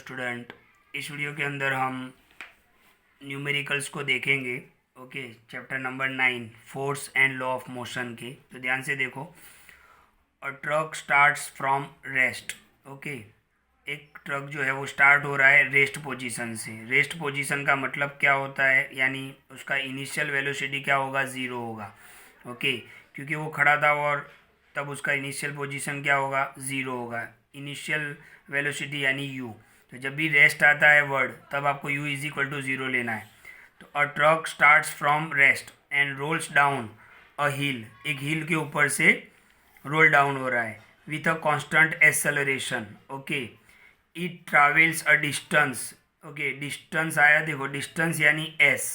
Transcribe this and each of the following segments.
Student, इस video के अंदर हम न्यूमेरिकल्स को देखेंगे। Okay, chapter number 9 force and law of motion के। तो ध्यान से देखो। A truck starts from rest. Okay, एक ट्रक जो है वो स्टार्ट हो रहा है रेस्ट पोजीशन से। रेस्ट पोजीशन का मतलब क्या होता है, यानी उसका इनिशियल वेलोसिटी क्या होगा, ज़ीरो होगा। ओके, क्योंकि वो खड़ा था और तब उसका इनिशियल पोजीशन क्या होगा, ज़ीरो होगा। इनिशियल वेलोसिटी यानी यू। तो जब भी रेस्ट आता है वर्ड, तब आपको u is equal to zero लेना है। तो a truck starts from rest and rolls down a hill. एक हिल के ऊपर से रोल डाउन हो रहा है with a constant acceleration. Okay, it travels a distance. Okay, distance आया, देखो डिस्टेंस यानी s,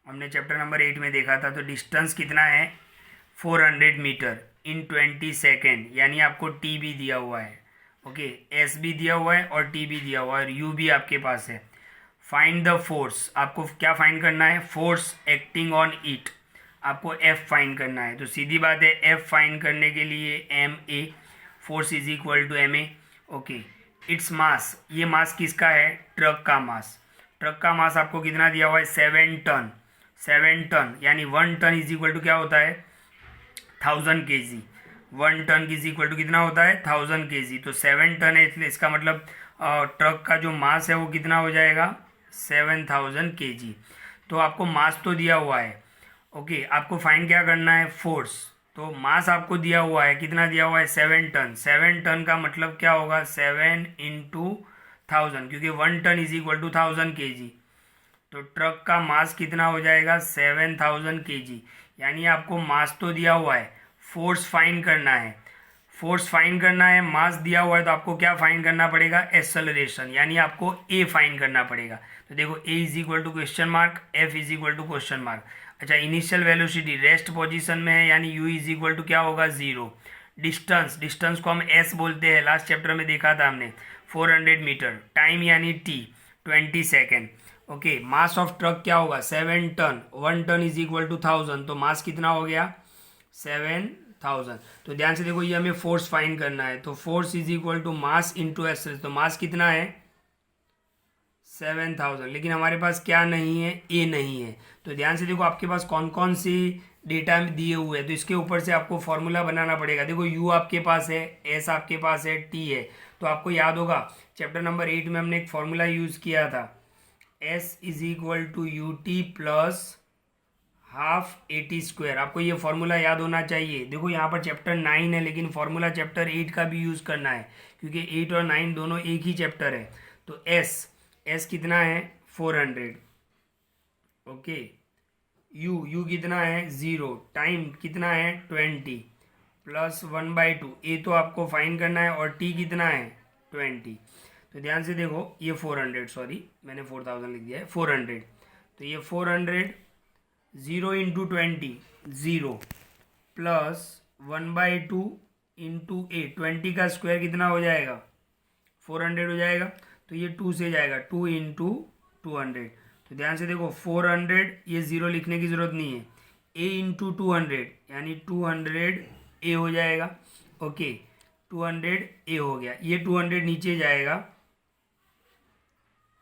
हमने चैप्टर नंबर 8 में देखा था। तो डिस्टेंस कितना है, 400 मीटर इन 20 सेकेंड, यानी आपको t भी दिया हुआ है। ओके, s भी दिया हुआ है और t भी दिया हुआ है और u भी आपके पास है। फाइंड द फोर्स, आपको क्या फाइंड करना है, फोर्स एक्टिंग ऑन इट। आपको f फाइंड करना है। तो सीधी बात है, f फाइंड करने के लिए ma, force is equal to ma। Okay, it's mass, ये मास किसका है, ट्रक का मास। ट्रक का मास आपको कितना दिया हुआ है, 7 टन। 7 टन यानी 1 टन इज इक्वल टू क्या होता है, 1000 kg। 1 ton is equal to कितना होता है, 1000 kg। तो 7 टन है, इसलिए इसका मतलब ट्रक का जो मास है वो कितना हो जाएगा, 7000 kg। तो आपको मास तो दिया हुआ है। ओके, आपको फाइंड क्या करना है, फोर्स। तो मास आपको दिया हुआ है, कितना दिया हुआ है, 7 टन। 7 टन का मतलब क्या होगा, 7 इंटू 1000, क्योंकि 1 ton is equal to 1000 kg। तो ट्रक का मास कितना हो जाएगा, 7000 kg। यानी आपको मास तो दिया हुआ है, फोर्स फाइंड करना है। फोर्स फाइंड करना है, मास दिया हुआ है, तो आपको क्या फाइंड करना पड़ेगा, एक्सेलरेशन, यानी आपको ए फाइंड करना पड़ेगा। तो देखो, A is equal to question mark, F is equal to question mark. अच्छा, इनिशियल वेलोसिटी रेस्ट पोजीशन में है, यानी यू इज इक्वल टू क्या होगा, ज़ीरो। डिस्टेंस, डिस्टेंस को हम एस बोलते हैं, लास्ट चैप्टर में देखा था हमने, 400 मीटर। टाइम यानी T, 20 second. Okay, mass of truck क्या होगा, 7 ton. 1 ton is equal to 1000, तो मास कितना हो गया, 7000। तो ध्यान से देखो, ये हमें फोर्स फाइंड करना है। तो force is equal to mass into acceleration. तो मास कितना है, 7000, लेकिन हमारे पास क्या नहीं है, ए नहीं है। तो ध्यान से देखो, आपके पास कौन कौन सी डेटा दिए हुए हैं, तो इसके ऊपर से आपको फॉर्मूला बनाना पड़ेगा। देखो, यू आपके पास है, एस आपके पास है, टी है। तो आपको याद होगा चैप्टर नंबर 8 में हमने एक फॉर्मूला यूज़ किया था, S is equal to U T plus half AT²। आपको ये फॉर्मूला याद होना चाहिए। देखो, यहाँ पर चैप्टर 9 है, लेकिन फॉर्मूला चैप्टर 8 का भी यूज़ करना है, क्योंकि 8 और 9 दोनों एक ही चैप्टर है। तो एस कितना है, 400। ओके, यू कितना है, 0। टाइम कितना है, 20 प्लस 1/2। ए तो आपको फाइंड करना है, और टी कितना है, 20। तो ध्यान से देखो, ये 400, सॉरी मैंने 4000 लिख दिया है, 400। तो ये 400, 0 इंटू 20, 0 प्लस 1/2 इंटू 8, 20 का स्क्वायर कितना हो जाएगा, 400 हो जाएगा। तो ये 2 से जाएगा, 2 इंटू 200। तो ध्यान से देखो, 400, ये 0 लिखने की ज़रूरत नहीं है, ए इंटू 200 यानी 200 ए हो जाएगा। ओके, 200 ए हो गया, ये 200 नीचे जाएगा।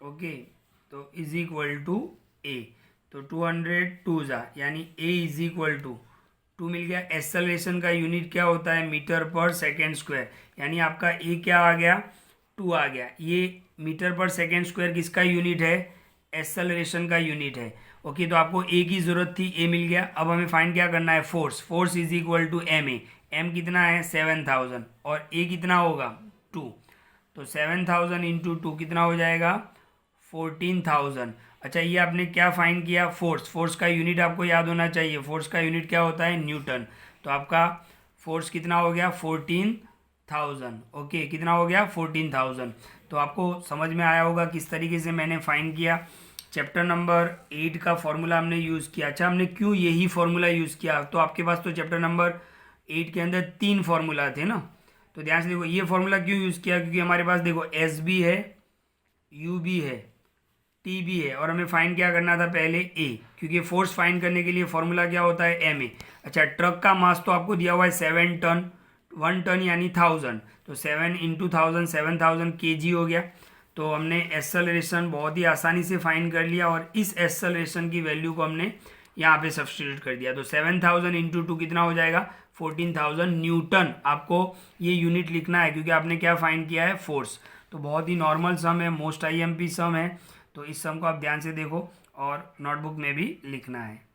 ओके, तो इज इक्वल टू ए। तो 200 टू जा, यानी ए इज इक्वल टू 2 मिल गया। एक्सेलरेशन का यूनिट क्या होता है, मीटर पर सेकेंड स्क्वायर, यानी आपका ए क्या आ गया, 2 आ गया। ये मीटर पर सेकेंड स्क्वायर किसका यूनिट है, एक्सेलरेशन का यूनिट है। ओके, तो आपको ए की ज़रूरत थी, ए मिल गया। अब हमें फाइंड क्या करना है, force. Force is equal to M A. M कितना है, 7000, और ए कितना होगा, 2। तो 7000 इंटू 2 कितना हो जाएगा, 14000। अच्छा, ये आपने क्या फाइंड किया, फोर्स। फोर्स का यूनिट आपको याद होना चाहिए, फोर्स का यूनिट क्या होता है, न्यूटन। तो आपका फोर्स कितना हो गया, 14000। ओके, कितना हो गया, 14000। तो आपको समझ में आया होगा किस तरीके से मैंने फाइंड किया। चैप्टर नंबर 8 का फॉर्मूला हमने यूज़ किया। अच्छा, हमने क्यों यही फॉर्मूला यूज़ किया, तो आपके पास तो चैप्टर नंबर 8 के अंदर 3 फॉर्मूला थे ना। तो ध्यान से देखो, ये फॉर्मूला क्यों यूज़ किया, क्योंकि हमारे पास देखो एस भी है, यू भी है, टी भी है, और हमें फाइंड क्या करना था, पहले ए, क्योंकि फोर्स फाइंड करने के लिए फॉर्मूला क्या होता है, एम ए। अच्छा, ट्रक का मास तो आपको दिया हुआ है 7 टन, 1 टन यानी 1000। तो 7 इंटू 1000, 7000 kg हो गया। तो हमने एक्सेलरेशन बहुत ही आसानी से फाइंड कर लिया और इस एक्सेलरेशन की वैल्यू को हमने यहाँ पे सब्स्टिट्यूट कर दिया। तो 7000 इंटू 2 कितना हो जाएगा, 14000 न्यूटन। आपको ये यूनिट लिखना है क्योंकि आपने क्या फाइंड किया है, फोर्स। तो बहुत ही नॉर्मल सम है, मोस्ट IMP सम है, तो इस सम को आप ध्यान से देखो और नोटबुक में भी लिखना है।